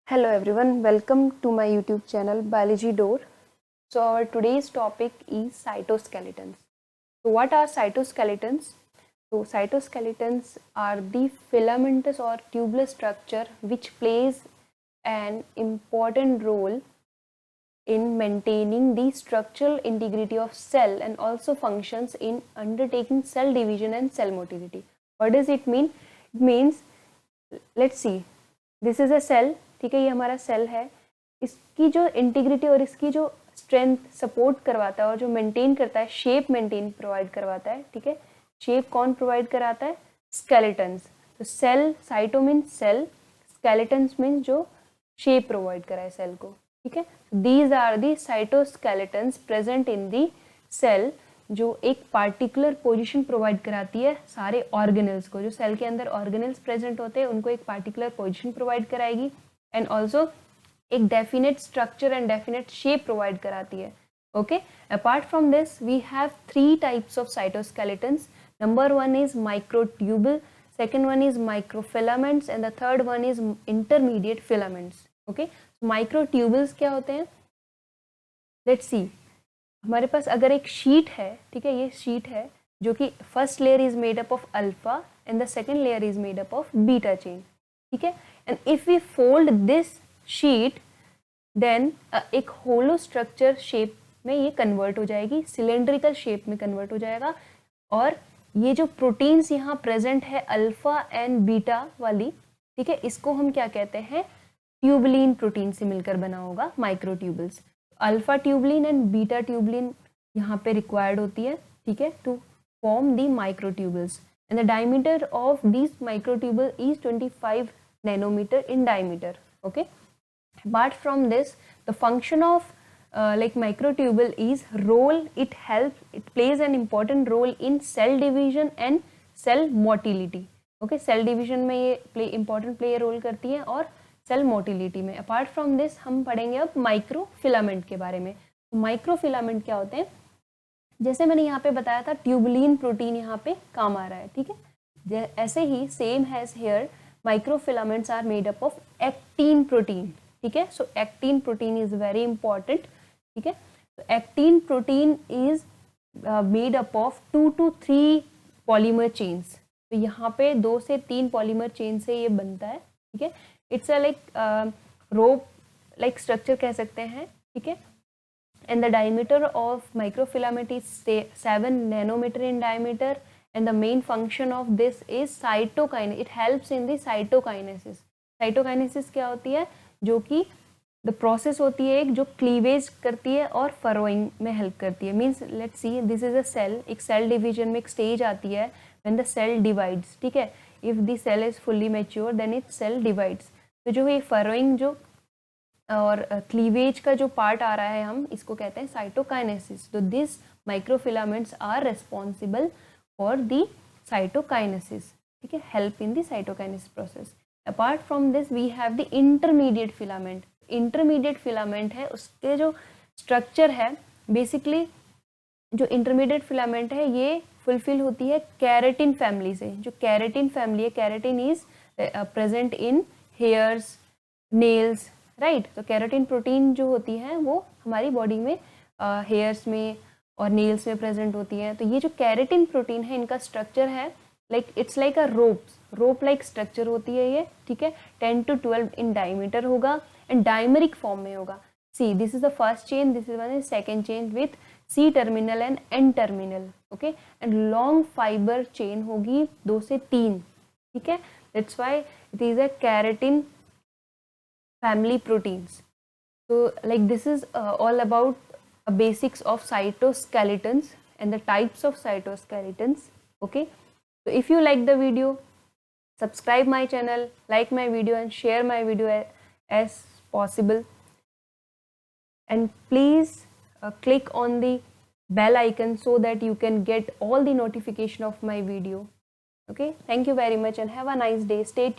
Hello everyone, welcome to my YouTube channel Biology Door. So our today's topic is cytoskeletons. So what are cytoskeletons? So cytoskeletons are the filamentous or tubular structure which plays an important role in maintaining the structural integrity of cell and also functions in undertaking cell division and cell motility. What does it mean? It means, let's see, this is a cell. ठीक है, ये हमारा cell है. इसकी जो integrity और इसकी जो स्ट्रेंथ सपोर्ट करवाता है और जो मेंटेन करता है, शेप मेंटेन प्रोवाइड करवाता है. ठीक है, शेप कौन प्रोवाइड कराता है? स्केलेटन्स. तो cell, cyto means cell, skeletons means जो शेप प्रोवाइड कराए सेल को. ठीक है, these are the cytoskeletons present in the cell, जो एक पार्टिकुलर पोजीशन प्रोवाइड कराती है सारे ऑर्गेनल्स को. जो सेल के अंदर ऑर्गेनल्स प्रेजेंट होते हैं उनको एक पार्टिकुलर पोजीशन प्रोवाइड कराएगी एंड ऑल्सो एक definite structure and definite shape provide कराती है. Okay, apart from this we have 3 types of cytoskeletons. Number 1 is microtubule, second one is microfilaments and the third one is intermediate filaments. Okay, microtubules क्या होते हैं? Let's see. हमारे पास अगर एक sheet है, ठीक है, ये शीट है जो कि first layer is made up of alpha and the second layer is made up of beta chain. ठीक है, and if we fold this sheet then एक होलो स्ट्रक्चर शेप में ये कन्वर्ट हो जाएगी, सिलेंड्रिकल शेप में कन्वर्ट हो जाएगा. और ये जो प्रोटीन्स यहाँ प्रेजेंट है अल्फा एंड बीटा वाली, ठीक है, इसको हम क्या कहते हैं? ट्यूबलिन प्रोटीन से मिलकर बना होगा microtubules. Alpha tubulin and beta tubulin यहाँ पे रिक्वायर्ड होती है, ठीक है, to form the microtubules. And the diameter of this microtubule is 25 nanometer in diameter. Okay, apart from this, the function of like microtubule is role. It plays an important role in cell division and cell motility. Okay, cell division में ये important play role करती है और cell motility में. apart from this हम पढ़ेंगे अब microfilament के बारे में. माइक्रोफिलामेंट क्या होते हैं? जैसे मैंने यहाँ पे बताया था ट्यूबुलिन प्रोटीन यहाँ पे काम आ रहा है. ठीक है, ऐसे ही same has here microfilaments are made up of actin protein. ठीक है, so actin protein is very important. ठीक है, so actin protein is made up of 2 to 3 polymer chains. तो यहाँ पे 2 से 3 polymer chain से ये बनता है. ठीक है, it's a like rope like structure कह सकते हैं. ठीक है, and the diameter of microfilament is 7 nanometer in diameter. And the main function of this is cytokinesis. It helps in the cytokinesis. Cytokinesis क्या होती है? जो कि the process होती है एक जो cleavage करती है और furrowing में help करती है. Means let's see, this is a cell. एक cell division में एक stage आती है when the cell divides. ठीक है, if the cell is fully mature then it cell divides. तो जो ये furrowing जो और cleavage का जो part आ रहा है हम इसको कहते हैं cytokinesis. तो these microfilaments are responsible for the cytokinesis. ठीक है, help in the cytokinesis process. Apart from this we have the intermediate filament. Intermediate filament है, उसके जो structure है basically जो intermediate filament है ये fulfill होती है keratin family से. जो keratin family है, keratin is present in hairs, nails, right? तो keratin protein जो होती है वो हमारी body में hairs में और नेल्स में प्रेजेंट होती है. तो ये जो कैरेटिन प्रोटीन है इनका स्ट्रक्चर है like it's like a rope like structure होती है ये. ठीक है, 10 to 12 इन डायमीटर होगा एंड डायमेरिक फॉर्म में होगा. See, this is the first chain, this is one is second chain with C terminal and N terminal. Okay, and long fibre chain होगी 2 से 3. ठीक है, that's why it is a keratin family proteins. तो like this is all about basics of cytoskeletons and the types of cytoskeletons. Okay, so if you like the video, subscribe my channel, like my video and share my video as possible, and please click on the bell icon so that you can get all the notification of my video. Okay, thank you very much and have a nice day. Stay tuned.